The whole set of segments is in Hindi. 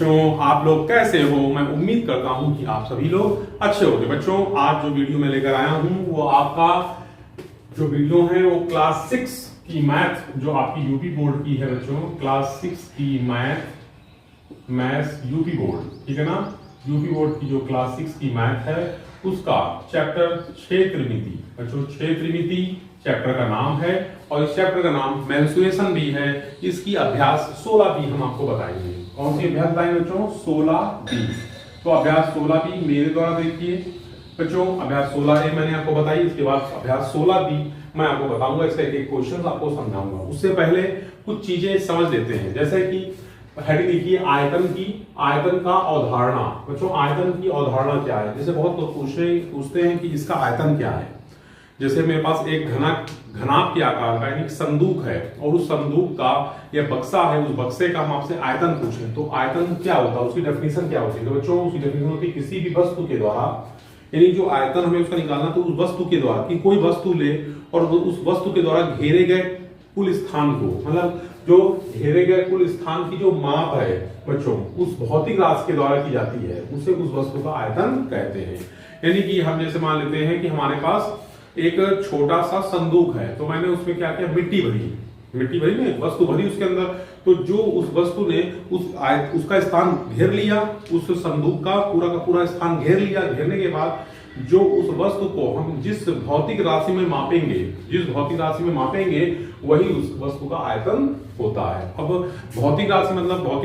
बच्चों आप लोग कैसे हो? मैं उम्मीद करता हूं कि आप सभी लोग अच्छे होंगे। बच्चों आज जो वीडियो मैं लेकर आया हूं वो आपका जो वीडियो है वो क्लास 6 की मैथ जो आपकी यूपी बोर्ड की है बच्चों, क्लास 6 की मैथ यूपी बोर्ड, ठीक है ना। यूपी बोर्ड की जो क्लास 6 की मैथ है उसका चैप्टर क्षेत्रमिति बच्चों, क्षेत्रमिति चैप्टर का नाम है और इस चैप्टर का नाम मेंसुरेशन भी है। इसकी अभ्यास 16 भी हम आपको बताएंगे। कौन सी अभ्यास बताएंगे बच्चों? 16 बी। तो अभ्यास 16 बी मेरे द्वारा देखिए बच्चों। अभ्यास 16 ए मैंने आपको बताई, इसके बाद अभ्यास 16 बी मैं आपको बताऊंगा, इसका एक क्वेश्चन आपको समझाऊंगा। उससे पहले कुछ चीजें समझ लेते हैं, जैसे कि हेडिंग लिखिए आयतन का अवधारणा। बच्चों आयतन की अवधारणा क्या है? जैसे बहुत लोग पूछते हैं कि इसका आयतन क्या है। जैसे मेरे पास एक घनाभ के आकार का यानी संदूक है और उस संदूक का या बक्सा है, उस बक्से का हम आपसे आयतन पूछें तो आयतन क्या होता है, उसकी डेफिनेशन क्या होती है? तो बच्चों उसकी डेफिनेशन होती है किसी भी वस्तु के द्वारा, यानी जो आयतन हमें उसका निकालना तो उस वस्तु के द्वारा कि कोई वस्तु ले और उस वस्तु के द्वारा घेरे गए कुल स्थान को, मतलब जो घेरे गए कुल स्थान की जो माप है बच्चों उस भौतिक राशि के द्वारा की जाती है, उसे उस वस्तु का आयतन कहते हैं। यानी कि हम जैसे मान लेते हैं कि हमारे पास एक छोटा सा संदूक है, तो मैंने उसमें क्या किया, मिट्टी भरी ना, वस्तु भरी उसके अंदर। तो जो उस वस्तु ने उसका स्थान घेर लिया, उस संदूक का पूरा स्थान घेर लिया। घेरने के बाद जो उस वस्तु को हम जिस भौतिक राशि में मापेंगे वही उस वस्तु का आयतन होता है। अब भौतिक राशि मतलब हो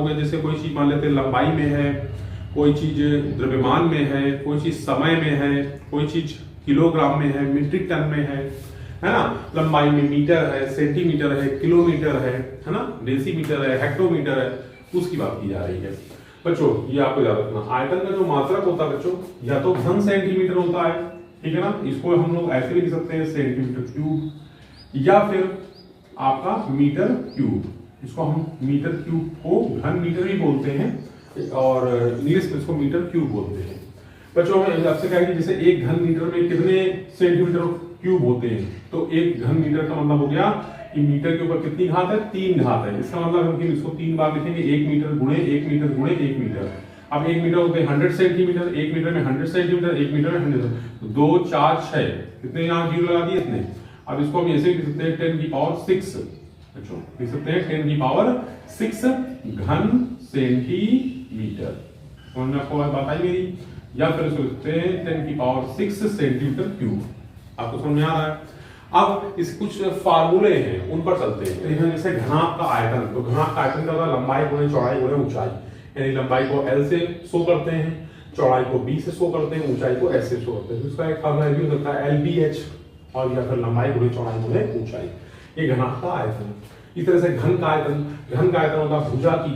गया, जैसे कोई चीज मान लेते हैं लंबाई में है, कोई चीज द्रव्यमान में है, कोई चीज समय में है, कोई चीज किलोग्राम में है, मीट्रिक टन में है ना। लंबाई में मीटर है, सेंटीमीटर है, किलोमीटर है ना, डेसीमीटर है, हेक्टोमीटर है, उसकी बात की जा रही है बच्चों। ये आपको याद रखना। आयतन का जो मात्रक होता है बच्चों या तो घन सेंटीमीटर होता है, ठीक है ना। इसको हम लोग ऐसे भी लिख सकते हैं सेंटीमीटर क्यूब, या फिर आपका मीटर क्यूब। इसको हम मीटर क्यूब को घन मीटर भी बोलते हैं और इंग्लिश में इसको मीटर क्यूब बोलते हैं बच्चों। हमें आपसे कहा कि जैसे एक घन मीटर में कितने सेंटीमीटर क्यूब होते हैं, तो एक घन मीटर का मतलब हो गया कि मीटर के ऊपर कितनी घात है, 3 घात है। इसका मतलब हम इसको 3 बार लिखेंगे, 1 मीटर गुणे 1 मीटर गुणे 1 मीटर। अब 1 मीटर होते हैं 100 सेंटीमीटर, 1 मीटर में 100 सेंटीमीटर, 1 मीटर में 100, 2 4 6 कितने यहाँ जीरो लगा दिए इतने। अब इसको हम ऐसे लिख सकते हैं 10 की पावर 6 बच्चों, लिख सकते हैं 10 की पावर 6 घन सेंटीमीटर। समझ में आपको बात आई मेरी? या फिर इसको लिखते हैं 10 की पावर 6 सेंटीमीटर क्यूब। आपको समझ में आ रहा है? अब इस कुछ फार्मूले हैं उन पर चलते हैं। तो जैसे घनाभ का आयतन, तो घनाभ का आयतन क्या होता है? लंबाई गुणे चौड़ाई गुणे ऊंचाई। यानी लंबाई को L से शो करते हैं, चौड़ाई को B से शो करते हैं, ऊंचाई को S से शो करते हैं। इसका एक फार्मूला भी हो सकता है LBH, और या फिर लंबाई गुणे चौड़ाई गुणे ऊंचाई। ये घनाभ का आयतन। इस तरह से घन का आयतन होता है भुजा की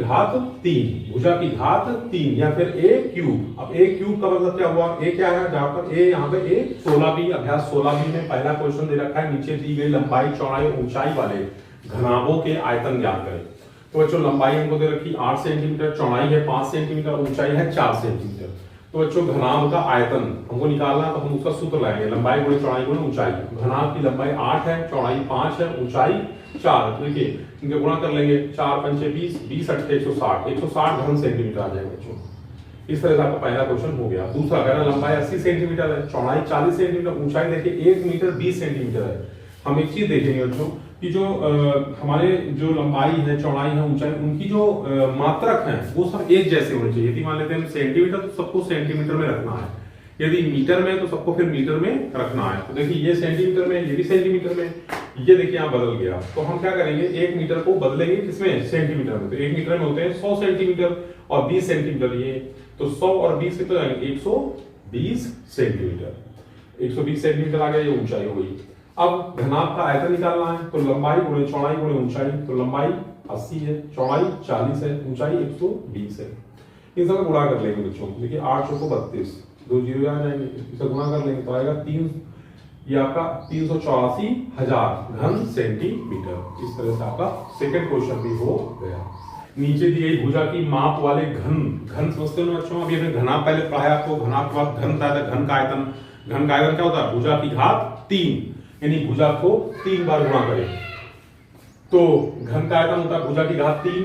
घात 3 या फिर a क्यूब। अब a क्यूब का मतलब क्या हुआ? a क्या है? जहां पर a यहाँ पे a 16b अभ्यास 16b में पहला क्वेश्चन दे रखा है, नीचे दी गई लंबाई चौड़ाई और ऊंचाई वाले घनाभों के आयतन ज्ञात करें। तो बच्चों लंबाई हमको दे रखी 8 सेंटीमीटर, चौड़ाई है 5 सेंटीमीटर, ऊंचाई है 4 सेंटीमीटर। तो बच्चों घनाभ का आयतन हमको निकालना, तो हम उसका सूत्र लगाएंगे, लंबाई गुणे चौड़ाई गुणे ऊंचाई। घनाभ की लंबाई 8 है, चौड़ाई 5 है, ऊंचाई 4। देखिए इनके गुणा कर लेंगे, 4 पंचे 20, 20 अट्ठे 160 घन सेंटीमीटर आ जाएगा बच्चों। इस तरह से आपका पहला क्वेश्चन हो गया। दूसरा कह रहा लंबाई 80 सेंटीमीटर है, चौड़ाई 40 सेंटीमीटर, ऊंचाई देखिए 1 मीटर 20 सेंटीमीटर है। हम एक चीज देखेंगे बच्चों कि जो हमारे जो लंबाई है, चौड़ाई है, ऊंचाई, उनकी जो मात्रक है वो सब एक जैसे होने चाहिए। यदि मान लेते हैं सेंटीमीटर तो सबको सेंटीमीटर में रखना है, यदि मीटर में तो सबको फिर मीटर में रखना है। तो देखिए ये सेंटीमीटर में, ये भी सेंटीमीटर में, ये देखिए यहाँ बदल गया। तो हम क्या करेंगे, 1 मीटर को बदलेंगे किसमें? सेंटीमीटर में। तो 1 मीटर में होते हैं 100 सेंटीमीटर और 20 सेंटीमीटर। ये तो 100 और 20 कितने जाएंगे? 120 सेंटीमीटर। 120 सेंटीमीटर आ गया, ये ऊंचाई हो गई। अब घनाभ का आयतन निकालना है, तो लंबाई गुणे चौड़ाई गुणे ऊंचाई। तो लंबाई 80 है, चौड़ाई 40 है, ऊंचाई 120 है। इन सब गुणा कर लेंगे बच्चों। देखिए 8 चौको 32, 2 जीरो आ जाएंगे, इसे गुणा कर लेंगे तो आएगा 3, ये आपका 384,000 घन सेंटीमीटर। इस तरह से आपका सेकंड क्वेश्चन भी हो गया। नीचे दी गई भुजा की माप वाले घन समझते हो बच्चों? अभी हमने घनाभ पहले पढ़ाया आपको, घनाभ के बाद घन था, घन का आयतन क्या होता है? भुजा की घात 3, यानी भुजा को 3 बार गुणा करें तो घन का आयतन होता है भुजा की घात 3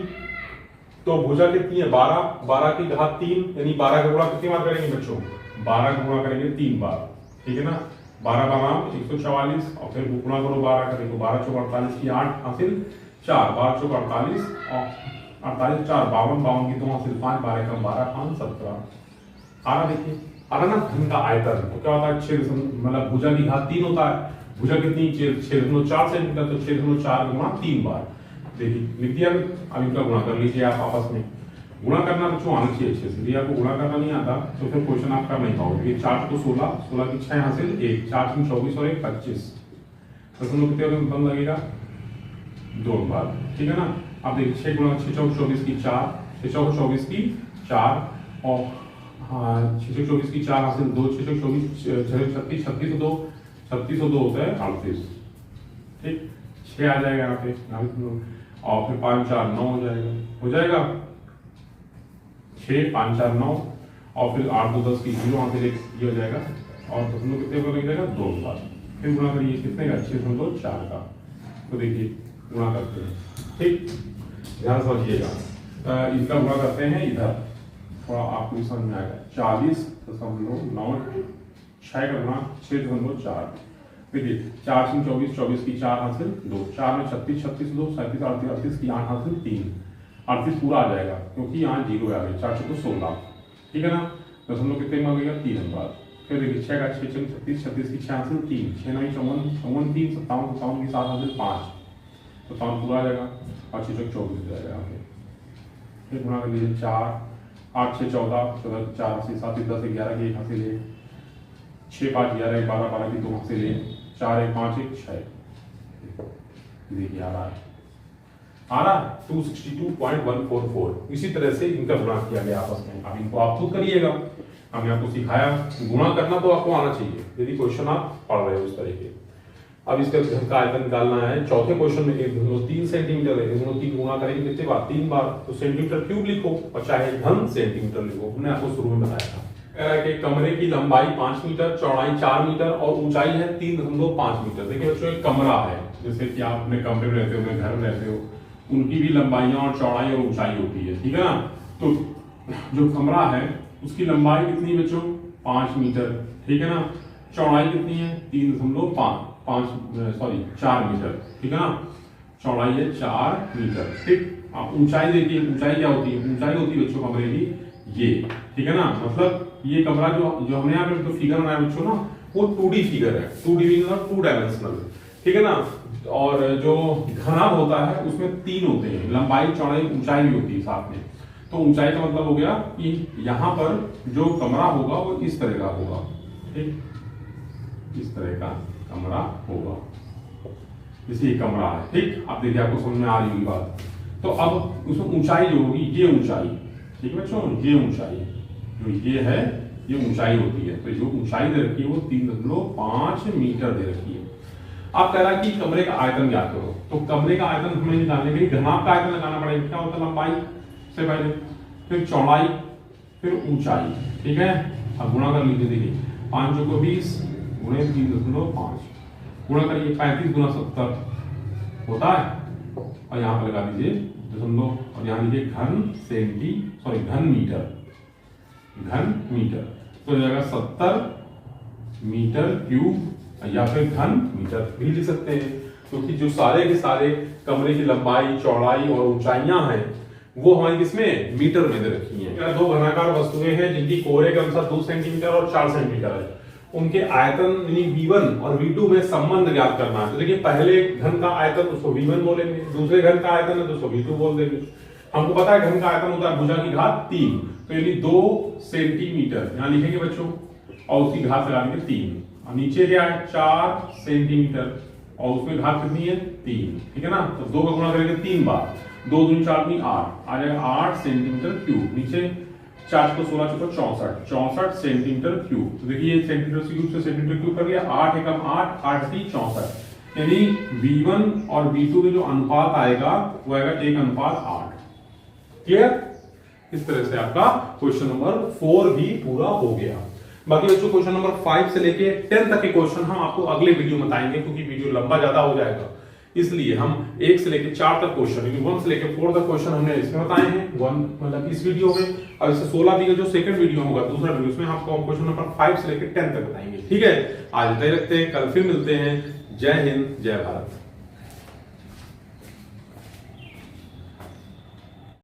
तो भुजा कितनी है 12, 12 की घात 3, यानी 12 का गुणा कितनी बार करेंगे बच्चों, 12 का गुणा करेंगे 3 बार, ठीक है ना। 12 12 144 और फिर गुणा करो 12 करेंगे तो 12 चौक 48 की 8 हासिल 4, 12 चौक 48 और 48 4 52, 52 की 2 हासिल 5, 12 कम 12 5 17। आ रहा देखिए, आ रहा ना घन का आयतन। तो क्या होता है 6 मतलब भुजा की घात 3 होता है, भुजा कितनी 6.4 सेंटीमीटर, तो 6.4 गुणा 3 बार। देखिए लिख दिया। अब इनका गुणा कर लीजिए आप आपस में। गुणा करना बच्चों आना चाहिए अच्छे से, यदि आपको गुणा करना नहीं आता तो फिर क्वेश्चन आप कर नहीं पाओगे। ये 4 को 16, 16 की 6 हासिल 1, 4 की 24 और 1 25, तो तुम लोग कितने बन लगेगा 2 बार, ठीक है ना। अब देखिए 6 गुणा 6 चौक 24 की 4, 6 चौक 24 की 4 और हाँ 6 चौक 24 की 4 हासिल 2, 6 चौक 24 36 36 2 36 और 2 होता है 38, ठीक 6 आ जाएगा यहाँ पे, और फिर 5 4 9 हो जाएगा 6 5 4 9 और फिर 8 2 10 की 0 वहां से ये हो जाएगा और दशमलव कितने पर लग जाएगा 2 बार। फिर गुणा करिए कितने का 6.4 का, तो देखिए गुणा करते हैं, ठीक ध्यान समझिएगा। इसका गुणा करते हैं इधर, थोड़ा आपको समझ में आएगा 40.9 6 का गुणा 6.4, देखिए 4 से 24 24 की 4 हासिल 2, 4 में 36 36 2 37 38 38 की 8 हासिल 3, 38 पूरा आ जाएगा क्योंकि यहाँ 0 आ गया, 4 को 16, ठीक है ना। दशमलव कितने में आ गया 3 नंबर। फिर देखिए 6 का 6 36 36 की 6 हासिल 3, 6 9 54 3 57 57 की 7 हासिल 5, तो 7 पूरा आ जाएगा और 6 24 हो जाएगा यहाँ पे। फिर गुणा कर लीजिए 4 8 6 14 14 की 4 हासिल 7 10 11 की 1 हासिल 1, 6 5 11 12 12 की 2 हासिल 1, 4 1 5 1 6, देखिए आ रहा 262.144। इसी तरह से इनका गुणा किया गया आपस में। अब इनको आप खुद करिएगा, हमने आपको सिखाया गुणा करना तो आपको आना चाहिए यदि क्वेश्चन आप पढ़ रहे हो उस तरीके। अब इसका घन का आयतन निकालना है। चौथे क्वेश्चन में 3 सेंटीमीटर है, 3 गुणा करेंगे कितने बार 3 बार, तो सेंटीमीटर क्यूब लिखो और चाहे घन सेंटीमीटर लिखो, हमने आपको शुरू में बताया था। कि कमरे की लंबाई 5 मीटर, चौड़ाई 4 मीटर और ऊंचाई है 3.5 मीटर। देखिए बच्चों एक कमरा है, जैसे कि आप अपने कमरे में रहते हो, अपने घर में रहते हो, उनकी भी लंबाइयां और चौड़ाई और ऊंचाई होती है, ठीक है ना। तो जो कमरा है उसकी लंबाई कितनी बच्चों 5 मीटर, ठीक है ना। चौड़ाई कितनी है 4 मीटर, ठीक है ना। चौड़ाई है 4 मीटर, ठीक। आप ऊंचाई देखिए, ऊंचाई क्या होती है, ऊंचाई होती है बच्चों कमरे की ये, ठीक है ना। मतलब ये कमरा जो हमने यहाँ पे जो फिगर बनाया बच्चों ना, वो 2D फिगर है, 2D मतलब 2 डायमेंशनल, ठीक है ना। और जो घना होता है उसमें 3 होते हैं, लंबाई चौड़ाई ऊंचाई भी होती है साथ में। तो ऊंचाई का मतलब हो गया कि यहाँ पर जो कमरा होगा वो इस तरह का होगा, ठीक, इस तरह का कमरा होगा, इसी कमरा है, ठीक। अब देखिए आपको समझ में आ रही होगी बात। तो अब उसमें ऊंचाई जो होगी ये ऊंचाई, ठीक है बच्चों, ये ऊंचाई जो ये है ये ऊंचाई होती है। तो जो ऊंचाई दे रखी है वो 3.5 मीटर दे रखी है। आप कह रहा है कि कमरे का आयतन ज्ञात करो, तो कमरे का आयतन हमें निकालने के लिए घनाभ का आयतन लगाना पड़ेगा। क्या होता है लंबाई से पहले, फिर चौड़ाई, फिर ऊंचाई, ठीक है। अब गुणा कर लीजिए, देखिए 5 को 20 गुणे 3.5 गुणा करिए 35 गुना 70 होता है, और यहाँ पर लगा दीजिए दशमलव और यहाँ लीजिए घन मीटर, तो हो जाएगा 70 मीटर क्यूब या फिर घन मीटर भी लिख सकते हैं, क्योंकि जो सारे के सारे कमरे की लंबाई चौड़ाई और ऊंचाइयां हैं वो हमारी किसमें मीटर में दे रखी हैं। 2 घनाकार वस्तुएं हैं जिनकी कोहरे के अनुसार 2 सेंटीमीटर और 4 सेंटीमीटर है, उनके आयतन यानी V1 और V2 में संबंध ज्ञात करना है। तो देखिए पहले घन का आयतन उसको V1 बोलेंगे, दूसरे घन का आयतन है तो उसको V2 बोल देंगे। हमको पता है घन का आयतन होता है भुजा की घात 3, तो यानी 2 सेंटीमीटर यहाँ लिखेंगे बच्चों, और उसकी घात लगा देंगे 3, और नीचे क्या है 4 सेंटीमीटर और उसमें घात कितनी है 3, ठीक है ना। तो 2 का गुणा करेंगे 3 बार, 2 दूनी 4 दूनी 8 आ जाएगा 8 सेंटीमीटर क्यूब। नीचे 4 को 16 64 सेंटीमीटर क्यूब। तो देखिए सेंटीमीटर क्यूब से सेंटीमीटर क्यूब कर लिया, 8 एकम 8 8 3 64, यानी V1 और V2 में जो अनुपात आएगा वो आएगा 1:8। क्लियर? इस तरह से आपका क्वेश्चन नंबर 4 भी पूरा हो गया। बाकी बच्चों क्वेश्चन नंबर 5 से लेके 10 तक के क्वेश्चन हम आपको अगले वीडियो में बताएंगे, क्योंकि वीडियो लंबा ज्यादा हो जाएगा। इसलिए हम 1 से लेकर 4 तक क्वेश्चन, 1 से लेकर 4 तक क्वेश्चन हमने इसमें बताए हैं, 1 मतलब इस वीडियो में। अब इससे 16 भी का जो सेकंड वीडियो होगा, दूसरा वीडियो, उसमें आपको क्वेश्चन नंबर 5 से लेकर 10 तक बताएंगे। ठीक है, आज इतना ही रखते हैं, कल फिर मिलते हैं। जय हिंद, जय भारत।